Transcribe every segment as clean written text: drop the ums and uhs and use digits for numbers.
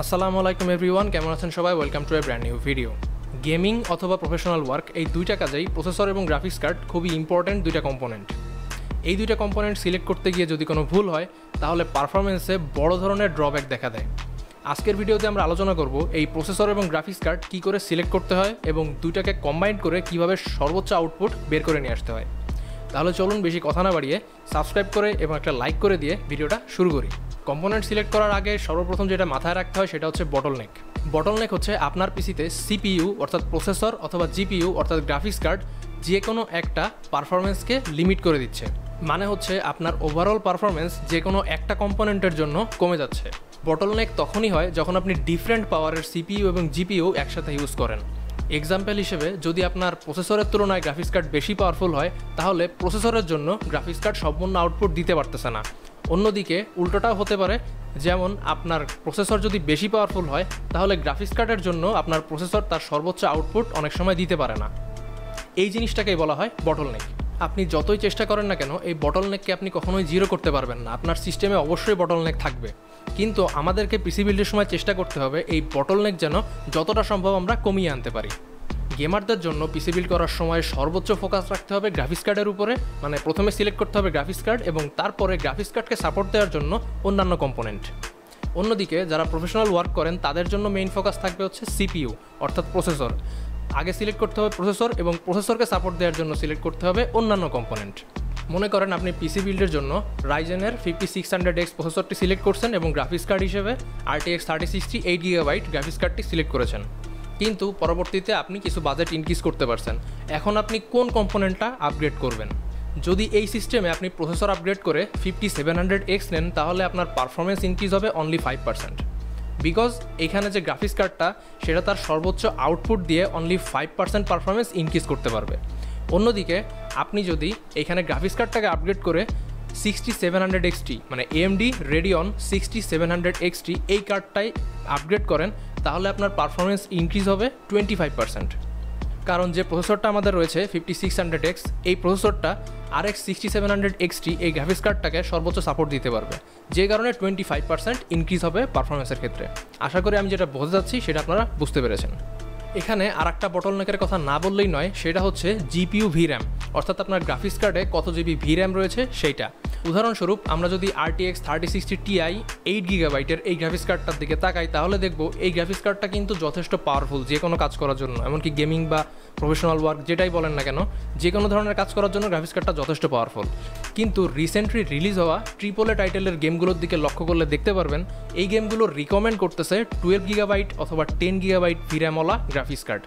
আসসালামু আলাইকুম এভরিওয়ান, কেমন আছেন সবাই? Welcome to A brand new video. Gaming অথবা প্রফেশনাল ওয়ার্ক এই দুইটা কাজেই প্রসেসর এবং গ্রাফিক্স কার্ড খুবই ইম্পর্ট্যান্ট দুইটা কম্পোনেন্ট। এই দুইটা কম্পোনেন্ট সিলেক্ট করতে গিয়ে যদি কোনো ভুল হয় তাহলে পারফরমেন্সে বড় ধরনের ড্রব্যাক দেখা দেয়। আজকের ভিডিওতে আমরা আলোচনা করব এই প্রসেসর এবং গ্রাফিক্স কার্ড কী করে সিলেক্ট করতে হয় এবং দুইটাকে কম্বাইন করে কীভাবে সর্বোচ্চ আউটপুট বের করে নিয়ে আসতে হয়। তাহলে চলুন বেশি কথা না বাড়িয়ে সাবস্ক্রাইব করে এবং একটা লাইক করে দিয়ে ভিডিওটা শুরু করি। কম্পোনেন্ট সিলেক্ট করার আগে সর্বপ্রথম যেটা মাথায় রাখতে হয় সেটা হচ্ছে বটলনেক। বটলনেক হচ্ছে আপনার পিসিতে সিপিইউ অর্থাৎ প্রসেসর অথবা জিপিইউ অর্থাৎ গ্রাফিক্স কার্ড যে কোনো একটা পারফরমেন্সকে লিমিট করে দিচ্ছে। মানে হচ্ছে আপনার ওভারঅল পারফরমেন্স যে কোনো একটা কম্পোনেন্টের জন্য কমে যাচ্ছে। বটলনেক তখনই হয় যখন আপনি ডিফারেন্ট পাওয়ারের সিপিইউ এবং জিপিইউ একসাথে ইউজ করেন। এক্সাম্পল হিসেবে যদি আপনার প্রসেসরের তুলনায় গ্রাফিক্স কার্ড বেশি পাওয়ারফুল হয় তাহলে প্রসেসরের জন্য গ্রাফিক্স কার্ড সম্পূর্ণ আউটপুট দিতে পারতেছে না। অন্যদিকে উল্টোটাও হতে পারে, যেমন আপনার প্রসেসর যদি বেশি পাওয়ারফুল হয় তাহলে গ্রাফিক্স কার্ডের জন্য আপনার প্রসেসর তার সর্বোচ্চ আউটপুট অনেক সময় দিতে পারে না। এই জিনিসটাকেই বলা হয় বটলনেক। আপনি যতই চেষ্টা করেন না কেন এই বটলনেককে আপনি কখনোই জিরো করতে পারবেন না। আপনার সিস্টেমে অবশ্যই বটলনেক থাকবে, কিন্তু আমাদেরকে পিসি বিল্ডের সময় চেষ্টা করতে হবে এই বটলনেক যেন যতটা সম্ভব আমরা কমিয়ে আনতে পারি। গেমারদের জন্য পিসি বিল্ড করার সময় সর্বোচ্চ ফোকাস রাখতে হবে গ্রাফিক্স কার্ডের উপরে। মানে প্রথমে সিলেক্ট করতে হবে গ্রাফিক্স কার্ড এবং তারপরে গ্রাফিক্স কার্ডকে সাপোর্ট দেওয়ার জন্য অন্যান্য কম্পোনেন্ট। অন্যদিকে যারা প্রফেশনাল ওয়ার্ক করেন তাদের জন্য মেইন ফোকাস থাকবে হচ্ছে সিপিইউ অর্থাৎ প্রসেসর। আগে সিলেক্ট করতে হবে প্রসেসর এবং প্রসেসরকে সাপোর্ট দেওয়ার জন্য সিলেক্ট করতে হবে অন্যান্য কম্পোনেন্ট। মনে করেন আপনি পিসি বিল্ডের জন্য রাইজেনের 5600X প্রসেসরটি সিলেক্ট করছেন এবং গ্রাফিক্স কার্ড হিসেবে RTX 3060 8GB গ্রাফিক্স কার্ডটি সিলেক্ট করেছেন, কিন্তু পরবর্তীতে আপনি কিছু বাজেট ইনক্রিজ করতে পারছেন। এখন আপনি কোন কম্পোনেন্টটা আপগ্রেড করবেন? যদি এই সিস্টেমে আপনি প্রসেসর আপগ্রেড করে 5700X নেন তাহলে আপনার পারফরমেন্স ইনক্রিজ হবে অনলি 5%, বিকজ এখানে যে গ্রাফিক্স কার্ডটা সেটা তার সর্বোচ্চ আউটপুট দিয়ে অনলি 5% পারফরমেন্স ইনক্রিজ করতে পারবে। অন্যদিকে আপনি যদি এখানে গ্রাফিক্স কার্ডটাকে আপগ্রেড করে 6700XT মানে AMD Radeon 6700XT এই কার্ডটাই আপগ্রেড করেন তাহলে আপনার পারফরমেন্স ইনক্রিজ হবে 25%। কারণ যে প্রসেসরটা আমাদের রয়েছে 5600X এই প্রসেসরটা RX 6700XT এই গ্রাফিক্স কার্ডটাকে সর্বোচ্চ সাপোর্ট দিতে পারবে, যে কারণে 25% ইনক্রিজ হবে পারফরমেন্সের ক্ষেত্রে। আশা করি আমি যেটা বোঝাতে যাচ্ছি সেটা আপনারা বুঝতে পেরেছেন। এখানে আরেকটা বটলনেকের কথা না বললেই নয়, সেটা হচ্ছে জিপিইউ VRAM অর্থাৎ আপনার গ্রাফিক্স কার্ডে কত জিবি VRAM রয়েছে সেইটা। উদাহরণস্বরূপ আমরা যদি RTX 3060 Ti 8GB এই গ্রাফিক্স কার্ডটার দিকে তাকাই তাহলে দেখব এই গ্রাফিক্স কার্ডটা কিন্তু যথেষ্ট পাওয়ারফুল যে কোনো কাজ করার জন্য, এমনকি গেমিং বা প্রফেশনাল ওয়ার্ক যেটাই বলেন না কেন যে কোনো ধরনের কাজ করার জন্য গ্রাফিক্স কার্ডটা যথেষ্ট পাওয়ারফুল। কিন্তু রিসেন্টলি রিলিজ হওয়া AAA টাইটেলের গেমগুলোর দিকে লক্ষ্য করলে দেখতে পারবেন এই গেমগুলো রিকমেন্ড করতেছে 12GB অথবা 10GB VRAM-ওয়ালা গ্রাফিক্স কার্ড,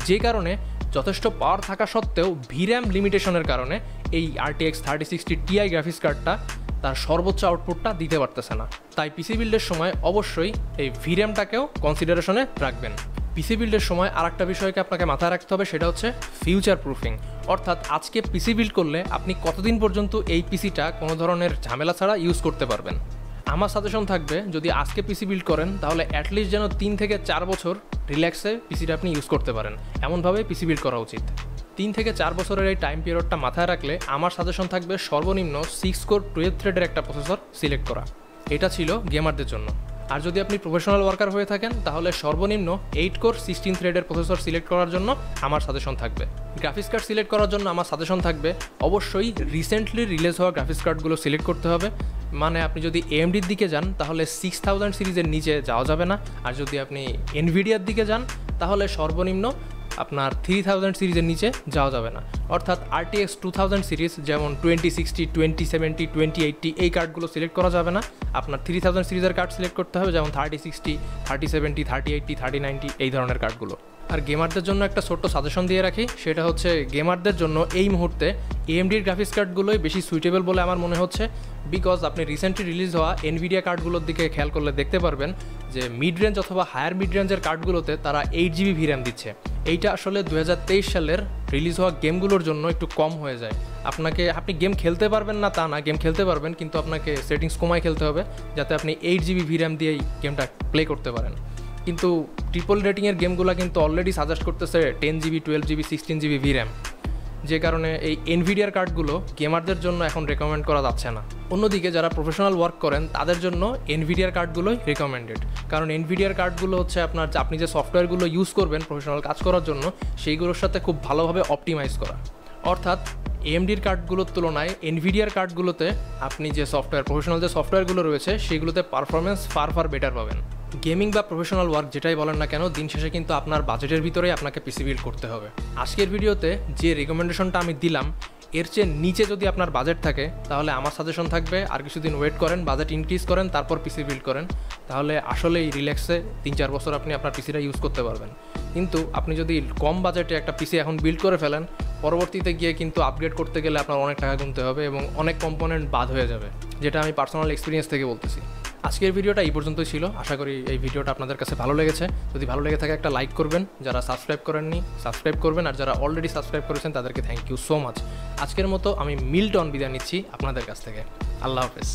যে কারণে যথেষ্ট পাওয়ার থাকা সত্ত্বেও VRAM লিমিটেশনের কারণে এই RTX 3060 Ti গ্রাফিক্স কার্ডটা তার সর্বোচ্চ আউটপুটটা দিতে পারতেছে না। তাই পিসি বিল্ডের সময় অবশ্যই এই VRAM-টাকেও কনসিডারেশনে রাখবেন। পিসি বিল্ডের সময় আরেকটা বিষয়কে আপনাকে মাথায় রাখতে হবে, সেটা হচ্ছে ফিউচার প্রুফিং। অর্থাৎ আজকে পিসি বিল্ড করলে আপনি কতদিন পর্যন্ত এই পিসিটা কোনো ধরনের ঝামেলা ছাড়া ইউজ করতে পারবেন। আমার সাজেশন থাকবে যদি আজকে পিসি বিল্ড করেন তাহলে অ্যাটলিস্ট যেন 3 থেকে 4 বছর রিল্যাক্সে পিসিটা আপনি ইউজ করতে পারেন, এমনভাবে পিসি বিল্ড করা উচিত। 3 থেকে 4 বছরের এই টাইম পিরিয়ডটা মাথায় রাখলে আমার সাজেশন থাকবে সর্বনিম্ন 6 কোর 12 থ্রেডের একটা প্রসেসর সিলেক্ট করা। এটা ছিল গেমারদের জন্য। আর যদি আপনি প্রফেশনাল ওয়ার্কার হয়ে থাকেন তাহলে সর্বনিম্ন 8 কোর 16 থ্রেডের প্রসেসর সিলেক্ট করার জন্য আমার সাজেশন থাকবে। গ্রাফিক্স কার্ড সিলেক্ট করার জন্য আমার সাজেশন থাকবে অবশ্যই রিসেন্টলি রিলিজ হওয়া গ্রাফিক্স কার্ডগুলো সিলেক্ট করতে হবে। মানে আপনি যদি AMDর দিকে যান তাহলে 6000 সিরিজের নিচে যাওয়া যাবে না, আর যদি আপনি NVIDIAর দিকে যান তাহলে সর্বনিম্ন আপনার 3000 সিরিজের নিচে যাওয়া যাবে না। অর্থাৎ RTX 2000 সিরিজ যেমন 2060 2070 2080 এই কার্ডগুলো সিলেক্ট করা যাবে না। আপনার 3000 সিরিজের কার্ড সিলেক্ট করতে হবে, যেমন 3060 3070 3080 3090 এই ধরনের কার্ডগুলো। আর গেমারদের জন্য একটা ছোট্ট সাজেশন দিয়ে রাখি, সেটা হচ্ছে গেমারদের জন্য এই মুহূর্তে AMDর গ্রাফিক্স কার্ডগুলোই বেশি সুইটেবল বলে আমার মনে হচ্ছে, বিকজ আপনি রিসেন্টলি রিলিজ হওয়া NVIDIA কার্ডগুলোর দিকে খেয়াল করলে দেখতে পারবেন যে মিড রেঞ্জ অথবা হায়ার মিড রেঞ্জের কার্ডগুলোতে তারা 8GB VRAM দিচ্ছে। এইটা আসলে 2023 সালের রিলিজ হওয়া গেমগুলোর জন্য একটু কম হয়ে যায়। আপনি গেম খেলতে পারবেন না তা না, গেম খেলতে পারবেন, কিন্তু আপনাকে সেটিংস কমায় খেলতে হবে যাতে আপনি 8GB VRAM দিয়েই গেমটা প্লে করতে পারেন। কিন্তু ট্রিপল রেটিংয়ের গেমগুলো কিন্তু অলরেডি সাজেস্ট করতেছে 10GB 12GB 16GB VRAM। যে কারণে এই এনভিডিয়ার কার্ডগুলো গেমারদের জন্য এখন রেকমেন্ড করা যাচ্ছে না। অন্যদিকে যারা প্রফেশনাল ওয়ার্ক করেন তাদের জন্য এনভিডিয়ার কার্ডগুলোই রেকমেন্ডেড, কারণ এনভিডিয়ার কার্ডগুলো হচ্ছে আপনি যে সফটওয়্যারগুলো ইউজ করবেন প্রফেশনাল কাজ করার জন্য সেইগুলোর সাথে খুব ভালোভাবে অপটিমাইজ করা। অর্থাৎ এএমডির কার্ডগুলোর তুলনায় এনভিডিয়ার কার্ডগুলোতে আপনি যে প্রফেশনাল যে সফটওয়্যারগুলো রয়েছে সেগুলোতে পারফরমেন্স ফার বেটার পাবেন। গেমিং বা প্রফেশনাল ওয়ার্ক যেটাই বলেন না কেন, দিন শেষে কিন্তু আপনার বাজেটের ভিতরেই আপনাকে পিসি বিল্ড করতে হবে। আজকের ভিডিওতে যে রেকমেন্ডেশনটা আমি দিলাম এর চেয়ে নিচে যদি আপনার বাজেট থাকে তাহলে আমার সাজেশন থাকবে আর কিছুদিন ওয়েট করেন, বাজেট ইনক্রিজ করেন, তারপর পিসি বিল্ড করেন। তাহলে আসলেই রিল্যাক্সে 3-4 বছর আপনি আপনার পিসিটা ইউজ করতে পারবেন। কিন্তু আপনি যদি কম বাজেটে একটা পিসি এখন বিল্ড করে ফেলেন, পরবর্তীতে গিয়ে কিন্তু আপগ্রেড করতে গেলে আপনার অনেক টাকা গুনতে হবে এবং অনেক কম্পোনেন্ট বাদ হয়ে যাবে, যেটা আমি পার্সোনাল এক্সপিরিয়েন্স থেকে বলতেছি। আজকের ভিডিওটা এই পর্যন্তই ছিল। আশা করি এই ভিডিওটা আপনাদের কাছে ভালো লেগেছে। যদি ভালো লেগে থাকে একটা লাইক করবেন, যারা সাবস্ক্রাইব করেননি সাবস্ক্রাইব করবেন, আর যারা অলরেডি সাবস্ক্রাইব করেছেন তাদেরকে থ্যাংক ইউ সো মাচ। আজকের মতো আমি মিল্টন বিদায় নিচ্ছি আপনাদের কাছ থেকে। আল্লাহ হাফেজ।